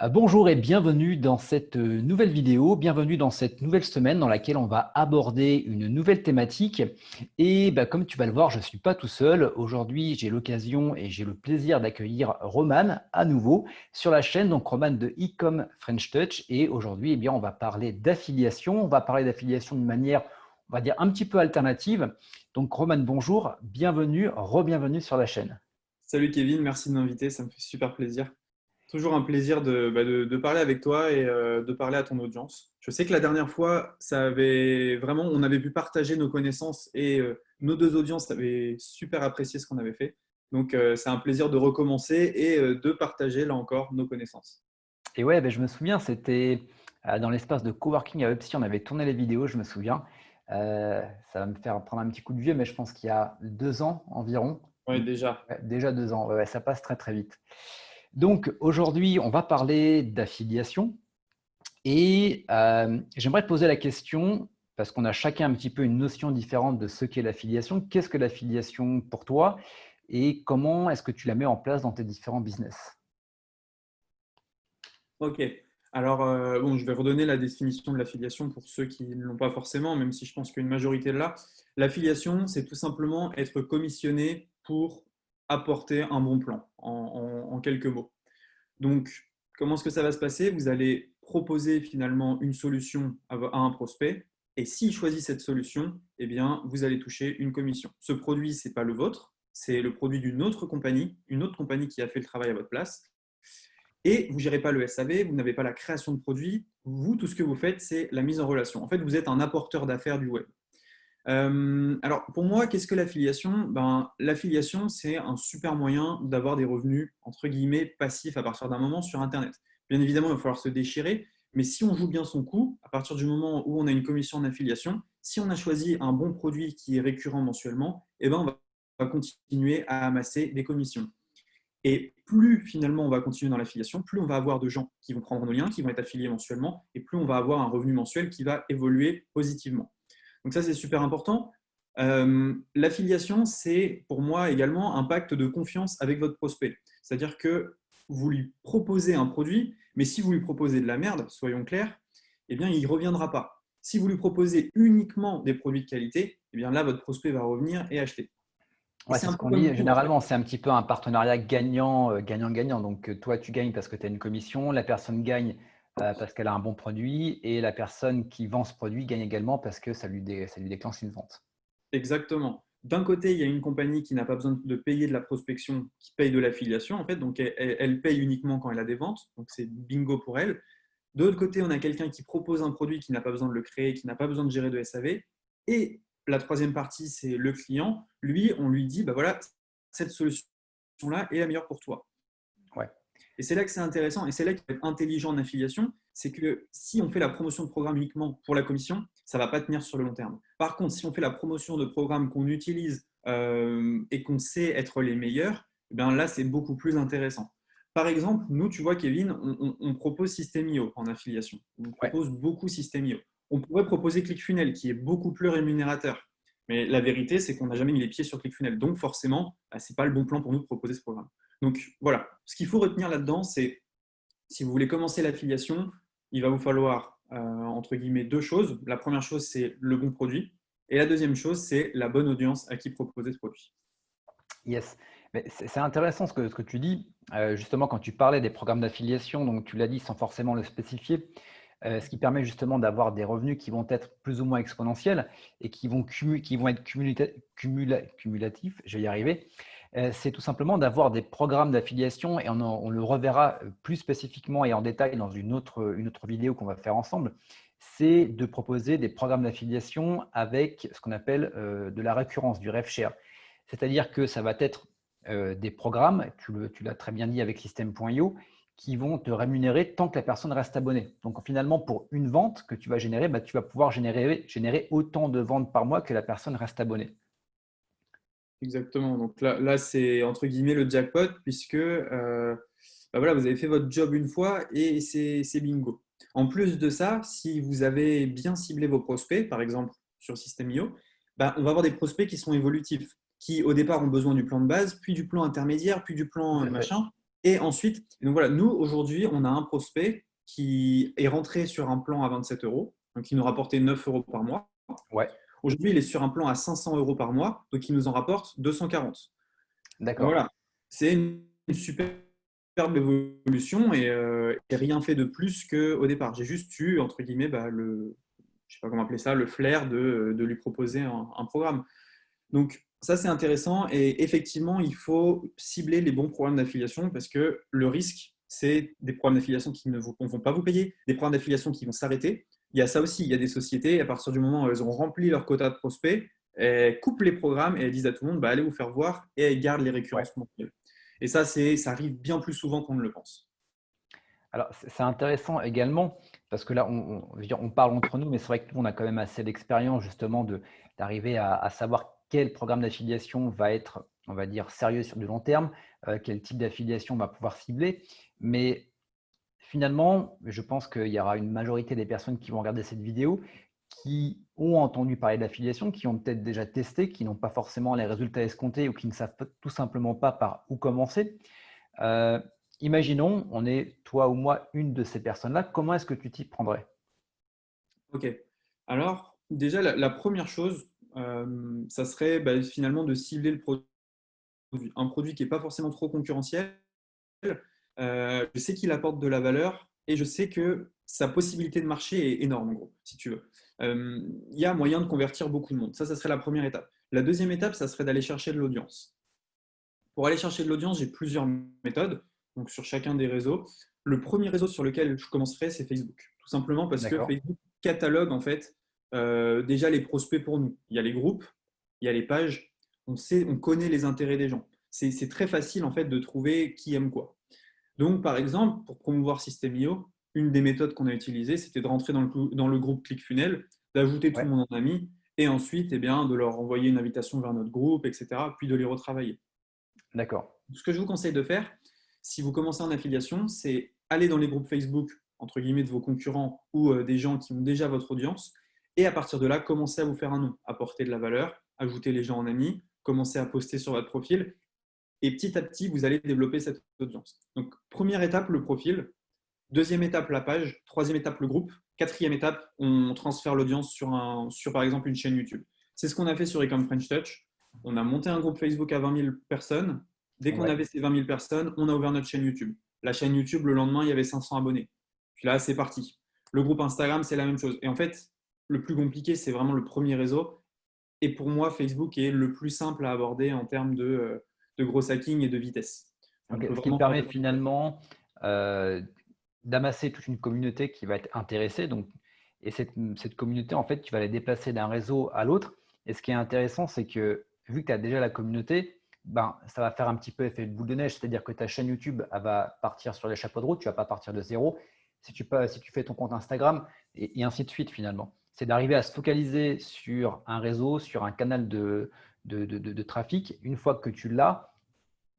Bonjour et bienvenue dans cette nouvelle vidéo, bienvenue dans cette nouvelle semaine dans laquelle on va aborder une nouvelle thématique. Et comme tu vas le voir, je ne suis pas tout seul. Aujourd'hui, j'ai l'occasion et j'ai le plaisir d'accueillir Roman à nouveau sur la chaîne, donc Roman de Ecom French Touch. Et aujourd'hui, on va parler d'affiliation. On va parler d'affiliation de manière, on va dire, un petit peu alternative. Donc Roman, bonjour, bienvenue, re-bienvenue sur la chaîne. Salut Kevin, merci de m'inviter, ça me fait super plaisir. Toujours un plaisir de parler avec toi et de parler à ton audience. Je sais que la dernière fois, on avait pu partager nos connaissances et nos deux audiences avaient super apprécié ce qu'on avait fait. Donc c'est un plaisir de recommencer et de partager là encore nos connaissances. Et ouais, je me souviens, c'était dans l'espace de coworking à Upsi, on avait tourné les vidéos, je me souviens. Ça va me faire prendre un petit coup de vieux, mais je pense qu'il y a 2 ans environ. Oui, déjà. Ouais, déjà 2 ans, ouais, ça passe très très vite. Donc aujourd'hui, on va parler d'affiliation et j'aimerais te poser la question, parce qu'on a chacun un petit peu une notion différente de ce qu'est l'affiliation. Qu'est-ce que l'affiliation pour toi et comment est-ce que tu la mets en place dans tes différents business? Ok. Alors, bon, je vais redonner la définition de l'affiliation pour ceux qui ne l'ont pas forcément, même si je pense qu'une majorité est là. L'affiliation, c'est tout simplement être commissionné pour apporter un bon plan, en quelques mots. Donc, comment est-ce que ça va se passer? Vous allez proposer finalement une solution à un prospect, et s'il choisit cette solution, eh bien, vous allez toucher une commission. Ce produit, ce n'est pas le vôtre, c'est le produit d'une autre compagnie, une autre compagnie qui a fait le travail à votre place. Et vous ne gérez pas le SAV, vous n'avez pas la création de produits. Vous, tout ce que vous faites, c'est la mise en relation. En fait, vous êtes un apporteur d'affaires du web. Alors, pour moi, qu'est-ce que l'affiliation? L'affiliation, c'est un super moyen d'avoir des revenus, entre guillemets, passifs à partir d'un moment sur Internet. Bien évidemment, il va falloir se déchirer, mais si on joue bien son coup, à partir du moment où on a une commission d'affiliation, si on a choisi un bon produit qui est récurrent mensuellement, eh ben, on va continuer à amasser des commissions. Et plus finalement on va continuer dans l'affiliation, plus on va avoir de gens qui vont prendre nos liens, qui vont être affiliés mensuellement, et plus on va avoir un revenu mensuel qui va évoluer positivement. Donc ça, c'est super important. L'affiliation, c'est pour moi également un pacte de confiance avec votre prospect. C'est-à-dire que vous lui proposez un produit, mais si vous lui proposez de la merde, soyons clairs, eh bien, il ne reviendra pas. Si vous lui proposez uniquement des produits de qualité, eh bien là, votre prospect va revenir et acheter. Et Ouais, c'est c'est un ce peu qu'on comme dit. tout en fait. Généralement, c'est un petit peu un partenariat gagnant, gagnant-gagnant. Donc, toi, tu gagnes parce que tu as une commission, la personne gagne parce qu'elle a un bon produit et la personne qui vend ce produit gagne également parce que ça lui déclenche une vente. Exactement. D'un côté, il y a une compagnie qui n'a pas besoin de payer de la prospection, qui paye de l'affiliation, en fait, donc elle paye uniquement quand elle a des ventes, donc c'est bingo pour elle. De l'autre côté, on a quelqu'un qui propose un produit qui n'a pas besoin de le créer, qui n'a pas besoin de gérer de SAV. Et la troisième partie, c'est le client. Lui, on lui dit, bah voilà, cette solution-là est la meilleure pour toi. Ouais. Et c'est là que c'est intéressant, et c'est là qu'il faut être intelligent en affiliation, c'est que si on fait la promotion de programme uniquement pour la commission, ça ne va pas tenir sur le long terme. Par contre, si on fait la promotion de programmes qu'on utilise et qu'on sait être les meilleurs, eh bien là, c'est beaucoup plus intéressant. Par exemple, nous, tu vois, Kevin, on propose System.io en affiliation. On Ouais. propose beaucoup System.io. On pourrait proposer ClickFunnels, qui est beaucoup plus rémunérateur. Mais la vérité, c'est qu'on n'a jamais mis les pieds sur ClickFunnels. Donc, forcément, ce n'est pas le bon plan pour nous de proposer ce programme. Donc, voilà. Ce qu'il faut retenir là-dedans, c'est si vous voulez commencer l'affiliation, il va vous falloir, entre guillemets, deux choses. La première chose, c'est le bon produit. Et la deuxième chose, c'est la bonne audience à qui proposer ce produit. Yes. Mais c'est intéressant ce que tu dis. Justement, quand tu parlais des programmes d'affiliation, donc tu l'as dit sans forcément le spécifier, ce qui permet justement d'avoir des revenus qui vont être plus ou moins exponentiels et qui vont être cumulatifs, je vais y arriver. C'est tout simplement d'avoir des programmes d'affiliation et on le reverra plus spécifiquement et en détail dans une autre vidéo qu'on va faire ensemble. C'est de proposer des programmes d'affiliation avec ce qu'on appelle de la récurrence, du rev share. C'est-à-dire que ça va être des programmes, tu l'as très bien dit avec System.io, qui vont te rémunérer tant que la personne reste abonnée. Donc finalement, pour une vente que tu vas générer, tu vas pouvoir générer autant de ventes par mois que la personne reste abonnée. Exactement. Donc là c'est entre guillemets le jackpot, puisque voilà, vous avez fait votre job une fois et c'est bingo. En plus de ça, si vous avez bien ciblé vos prospects, par exemple sur System.io, on va avoir des prospects qui sont évolutifs, qui au départ ont besoin du plan de base, puis du plan intermédiaire, puis du Tout plan à fait. machin. Et ensuite, donc voilà, nous, aujourd'hui, on a un prospect qui est rentré sur un plan à 27 euros, donc il nous rapportait 9 euros par mois. Ouais, Aujourd'hui, il est sur un plan à 500 euros par mois, donc il nous en rapporte 240. Donc d'accord. voilà, c'est une superbe évolution et rien fait de plus qu'au départ. J'ai juste eu, entre guillemets, je sais pas comment appeler ça, le flair de lui proposer un programme. Donc ça, c'est intéressant et effectivement, il faut cibler les bons programmes d'affiliation parce que le risque, c'est des programmes d'affiliation qui ne vont pas vous payer, des programmes d'affiliation qui vont s'arrêter. Il y a ça aussi, il y a des sociétés, à partir du moment où elles ont rempli leur quota de prospects, elles coupent les programmes et elles disent à tout le monde, bah, allez vous faire voir et elles gardent les Ouais. récurrences mensuelles. Et ça arrive bien plus souvent qu'on ne le pense. Alors, c'est intéressant également parce que là, je veux dire, on parle entre nous, mais c'est vrai que nous, on a quand même assez d'expérience justement d'arriver à savoir quel programme d'affiliation va être, on va dire, sérieux sur du long terme, quel type d'affiliation on va pouvoir cibler. Mais finalement, je pense qu'il y aura une majorité des personnes qui vont regarder cette vidéo qui ont entendu parler d'affiliation, qui ont peut-être déjà testé, qui n'ont pas forcément les résultats escomptés ou qui ne savent tout simplement pas par où commencer. Euh, Imaginons, on est toi ou moi une de ces personnes-là. Comment est-ce que tu t'y prendrais? Ok. Alors, déjà, la première chose, ça serait finalement de cibler le produit. Un produit qui n'est pas forcément trop concurrentiel. Je sais qu'il apporte de la valeur et je sais que sa possibilité de marché est énorme, en gros, si tu veux. Il y a moyen de convertir beaucoup de monde. Ça serait la première étape. La deuxième étape, ça serait d'aller chercher de l'audience. Pour aller chercher de l'audience, j'ai plusieurs méthodes, donc sur chacun des réseaux. Le premier réseau sur lequel je commencerai, c'est Facebook. Tout simplement parce que D'accord. Facebook catalogue en fait déjà les prospects pour nous. Il y a les groupes, il y a les pages, on connaît les intérêts des gens. C'est très facile en fait de trouver qui aime quoi. Donc, par exemple, pour promouvoir System.io, une des méthodes qu'on a utilisées, c'était de rentrer dans le groupe ClickFunnels, d'ajouter tout le Ouais, monde en ami, et ensuite de leur envoyer une invitation vers notre groupe, etc., puis de les retravailler. d'accord. Ce que je vous conseille de faire, si vous commencez en affiliation, c'est aller dans les groupes Facebook, entre guillemets, de vos concurrents ou des gens qui ont déjà votre audience, et à partir de là, commencez à vous faire un nom, apporter de la valeur, ajouter les gens en amis, commencer à poster sur votre profil, et petit à petit, vous allez développer cette audience. Donc, première étape, le profil. Deuxième étape, la page. Troisième étape, le groupe. Quatrième étape, on transfère l'audience sur par exemple, une chaîne YouTube. C'est ce qu'on a fait sur Ecom French Touch. On a monté un groupe Facebook à 20 000 personnes. Dès qu'on Ouais, avait ces 20 000 personnes, on a ouvert notre chaîne YouTube. La chaîne YouTube, le lendemain, il y avait 500 abonnés. Puis là, c'est parti. Le groupe Instagram, c'est la même chose. Et en fait, le plus compliqué, c'est vraiment le premier réseau. Et pour moi, Facebook est le plus simple à aborder en termes de gros hacking et de vitesse. On ok. peut Ce qui te vraiment faire permet des... finalement euh, d'amasser toute une communauté qui va être intéressée. Donc, et cette communauté, en fait, tu vas la déplacer d'un réseau à l'autre. Et ce qui est intéressant, c'est que vu que tu as déjà la communauté, ben, ça va faire un petit peu effet de boule de neige. C'est-à-dire que ta chaîne YouTube, elle va partir sur les chapeaux de roue. Tu ne vas pas partir de zéro. Si tu fais ton compte Instagram, et ainsi de suite, finalement. C'est d'arriver à se focaliser sur un réseau, sur un canal de trafic. Une fois que tu l'as,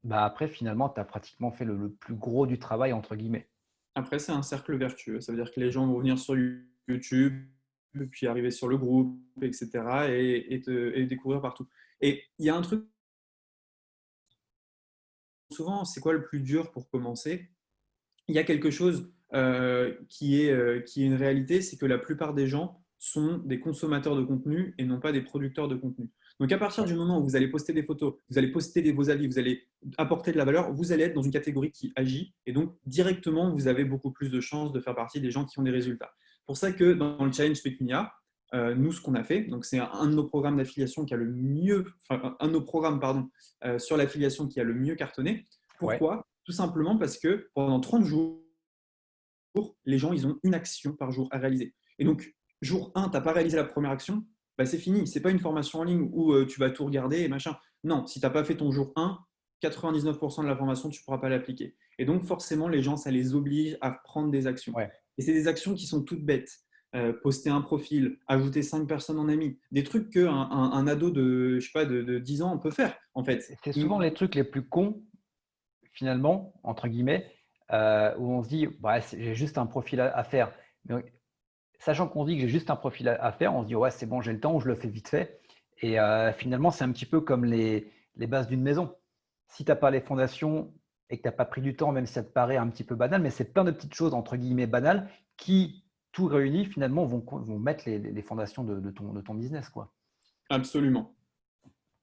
bah après, finalement, tu as pratiquement fait le plus gros du travail, entre guillemets. Après, c'est un cercle vertueux. Ça veut dire que les gens vont venir sur YouTube, puis arriver sur le groupe, etc. et découvrir partout. Et il y a un truc, souvent, c'est quoi le plus dur pour commencer? Il y a quelque chose qui est une réalité, c'est que la plupart des gens sont des consommateurs de contenu et non pas des producteurs de contenu. Donc à partir Ouais. du moment où vous allez poster des photos, vous allez poster vos avis, vous allez apporter de la valeur, vous allez être dans une catégorie qui agit et donc directement vous avez beaucoup plus de chances de faire partie des gens qui ont des résultats. C'est pour ça que dans le challenge Pecunia, nous ce qu'on a fait, donc c'est un de nos programmes d'affiliation qui a le mieux, enfin un de nos programmes pardon, sur l'affiliation qui a le mieux cartonné. Ouais. Pourquoi? Tout simplement parce que pendant 30 jours, les gens, ils ont une action par jour à réaliser. Et donc, jour 1, tu n'as pas réalisé la première action, bah, c'est fini. Ce n'est pas une formation en ligne où tu vas tout regarder et machin. Non, si tu n'as pas fait ton jour 1, 99% de la formation, tu ne pourras pas l'appliquer. Et donc, forcément, les gens, ça les oblige à prendre des actions. Ouais. Et c'est des actions qui sont toutes bêtes. Poster un profil, ajouter 5 personnes en ami, des trucs qu'un ado de, je sais pas, de 10 ans peut faire, en fait. C'est souvent les trucs les plus cons, finalement, entre guillemets, où on se dit, bah, j'ai juste un profil à faire. Mais, sachant qu'on se dit que j'ai juste un profil à faire, on se dit, ouais, c'est bon, j'ai le temps, ou je le fais vite fait. Et finalement, c'est un petit peu comme les bases d'une maison. Si tu n'as pas les fondations et que tu n'as pas pris du temps, même si ça te paraît un petit peu banal, mais c'est plein de petites choses, entre guillemets, banales qui, tout réuni, finalement, vont mettre les fondations de ton business, quoi. Absolument.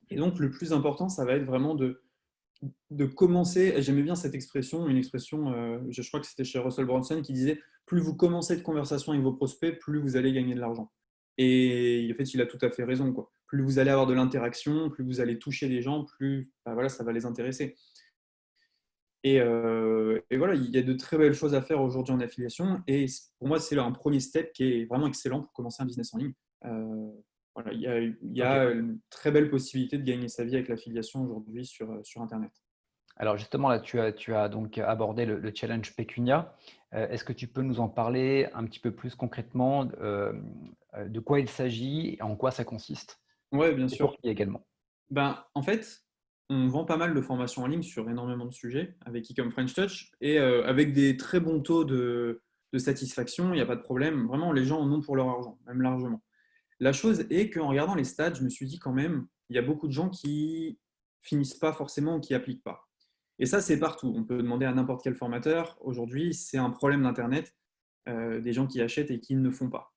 Et donc, le plus important, ça va être vraiment de commencer. Et j'aimais bien cette expression, une expression, je crois que c'était chez Russell Brunson, qui disait plus vous commencez de conversation avec vos prospects, plus vous allez gagner de l'argent. Et en fait, il a tout à fait raison, quoi. Plus vous allez avoir de l'interaction, plus vous allez toucher les gens, plus bah, voilà, ça va les intéresser. Et voilà, il y a de très belles choses à faire aujourd'hui en affiliation. Et pour moi, c'est un premier step qui est vraiment excellent pour commencer un business en ligne. Voilà, il y a Ok. une très belle possibilité de gagner sa vie avec l'affiliation aujourd'hui sur Internet. Alors justement, là, tu as donc abordé le challenge Pécunia. Est-ce que tu peux nous en parler un petit peu plus concrètement, de quoi il s'agit et en quoi ça consiste? Ouais, bien Et pour sûr. qui également? Ben, en fait, on vend pas mal de formations en ligne sur énormément de sujets avec Ecom French Touch et avec des très bons taux de satisfaction, il n'y a pas de problème. Vraiment, les gens en ont pour leur argent, même largement. La chose est qu'en regardant les stats, je me suis dit quand même, il y a beaucoup de gens qui finissent pas forcément ou qui appliquent pas. Et ça, c'est partout. On peut demander à n'importe quel formateur. Aujourd'hui, c'est un problème d'Internet, des gens qui achètent et qui ne font pas.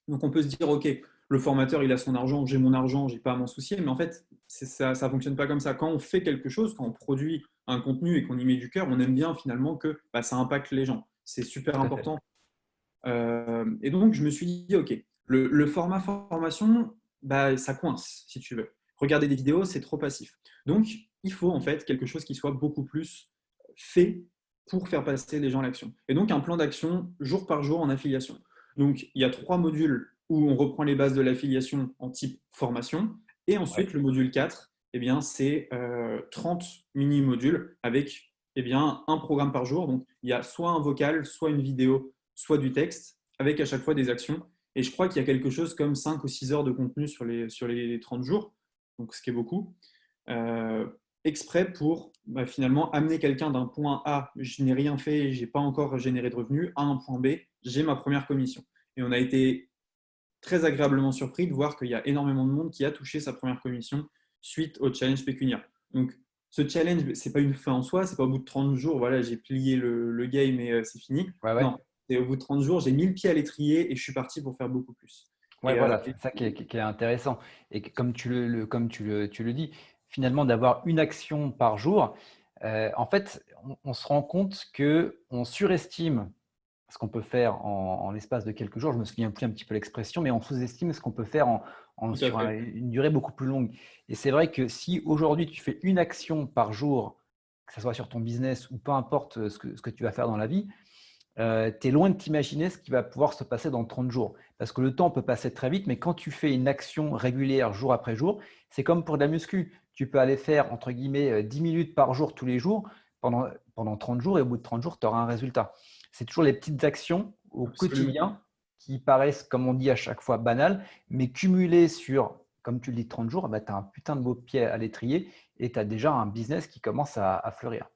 Donc on peut se dire, OK, le formateur, il a son argent, j'ai mon argent, j'ai pas à m'en soucier. Mais en fait, ça ne fonctionne pas comme ça. Quand on fait quelque chose, quand on produit un contenu et qu'on y met du cœur, on aime bien finalement que bah, ça impacte les gens. C'est super Tout à fait. important. Et donc, je me suis dit, OK, le format formation, bah, ça coince, si tu veux. Regarder des vidéos, c'est trop passif. Donc, il faut en fait quelque chose qui soit beaucoup plus fait pour faire passer les gens à l'action. Et donc, un plan d'action jour par jour en affiliation. Donc, il y a 3 modules où on reprend les bases de l'affiliation en type formation. Et Ouais. ensuite, le module 4, eh bien, c'est 30 mini-modules avec un programme par jour. Donc, il y a soit un vocal, soit une vidéo, soit du texte, avec à chaque fois des actions. Et je crois qu'il y a quelque chose comme 5 ou 6 heures de contenu sur les 30 jours, donc ce qui est beaucoup, euh, exprès pour bah, finalement amener quelqu'un d'un point A, je n'ai rien fait, je n'ai pas encore généré de revenus, à un point B, j'ai ma première commission. Et on a été très agréablement surpris de voir qu'il y a énormément de monde qui a touché sa première commission suite au challenge pécuniaire. Donc, ce challenge, ce n'est pas une fin en soi, c'est pas au bout de 30 jours, voilà, j'ai plié le game et c'est fini. Ouais, ouais. Non, c'est au bout de 30 jours, j'ai mis le pied à l'étrier et je suis parti pour faire beaucoup plus. Ouais, Et, voilà, c'est ça qui est intéressant et comme tu le dis, finalement d'avoir une action par jour, en fait, on se rend compte qu'on surestime ce qu'on peut faire en l'espace de quelques jours. Je me souviens plus un petit peu l'expression, mais on sous-estime ce qu'on peut faire tout à sur fait. une durée beaucoup plus longue. Et c'est vrai que si aujourd'hui tu fais une action par jour, que ce soit sur ton business ou peu importe ce que tu vas faire dans la vie, tu es loin de t'imaginer ce qui va pouvoir se passer dans 30 jours. Parce que le temps peut passer très vite, mais quand tu fais une action régulière jour après jour, c'est comme pour de la muscu. Tu peux aller faire, entre guillemets, 10 minutes par jour tous les jours pendant 30 jours et au bout de 30 jours, tu auras un résultat. C'est toujours les petites actions au Absolument. quotidien qui paraissent, comme on dit à chaque fois, banales, mais cumulées sur, comme tu le dis, 30 jours, bah, tu as un putain de beau pied à l'étrier et tu as déjà un business qui commence à fleurir.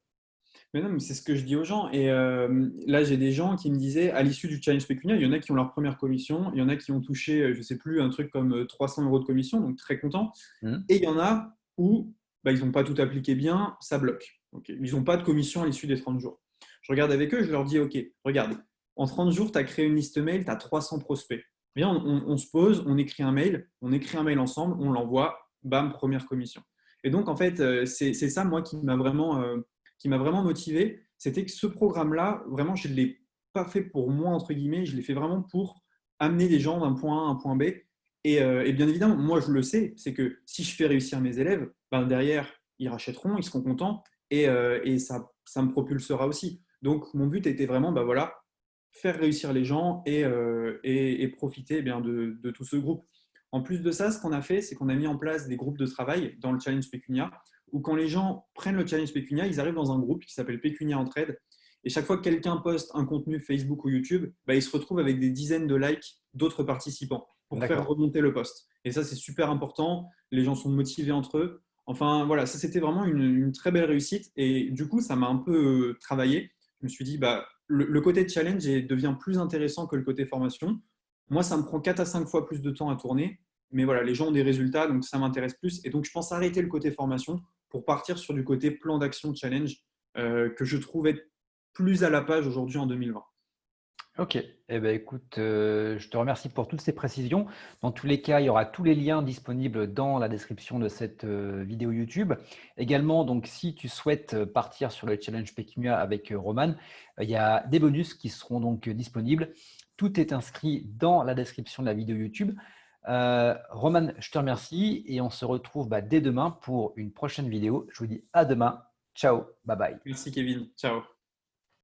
Mais non, mais c'est ce que je dis aux gens. Et là, j'ai des gens qui me disaient, à l'issue du challenge pécuniaire, il y en a qui ont leur première commission, il y en a qui ont touché, je ne sais plus, un truc comme 300 euros de commission, donc très content. Mhm. Et il y en a où bah, ils n'ont pas tout appliqué bien, ça bloque. Okay. Ils n'ont pas de commission à l'issue des 30 jours. Je regarde avec eux, je leur dis, OK, regarde, en 30 jours, tu as créé une liste mail, tu as 300 prospects. Bien, on se pose, on écrit un mail ensemble, on l'envoie, bam, première commission. Et donc, en fait, c'est ça, moi, qui m'a vraiment motivé. C'était que ce programme-là, vraiment, je ne l'ai pas fait pour moi, entre guillemets, je l'ai fait vraiment pour amener les gens d'un point A à un point B. Et bien évidemment, moi, je le sais, c'est que si je fais réussir mes élèves, ben derrière, ils rachèteront, ils seront contents et ça me propulsera aussi. Donc, mon but était vraiment, ben voilà, faire réussir les gens et profiter eh bien, de tout ce groupe. En plus de ça, ce qu'on a fait, c'est qu'on a mis en place des groupes de travail dans le Challenge Pécunia, où quand les gens prennent le Challenge Pécunia, ils arrivent dans un groupe qui s'appelle Pécunia Entraide. Et chaque fois que quelqu'un poste un contenu Facebook ou YouTube, bah, il se retrouve avec des dizaines de likes d'autres participants pour faire D'accord. remonter le post. Et ça, c'est super important. Les gens sont motivés entre eux. Enfin, voilà, ça, c'était vraiment une très belle réussite. Et du coup, ça m'a un peu travaillé. Je me suis dit, bah, le côté challenge devient plus intéressant que le côté formation. Moi, ça me prend 4 à 5 fois plus de temps à tourner. Mais voilà, les gens ont des résultats, donc ça m'intéresse plus. Et donc, je pense arrêter le côté formation pour partir sur du côté plan d'action challenge que je trouve être plus à la page aujourd'hui en 2020. Ok, eh ben, écoute, je te remercie pour toutes ces précisions. Dans tous les cas, il y aura tous les liens disponibles dans la description de cette vidéo YouTube. Également, donc, si tu souhaites partir sur le challenge Pécumia avec Roman, il y a des bonus qui seront donc disponibles. Tout est inscrit dans la description de la vidéo YouTube. Roman, je te remercie et on se retrouve dès demain pour une prochaine vidéo. Je vous dis à demain. Ciao, bye bye. Merci Kevin, ciao.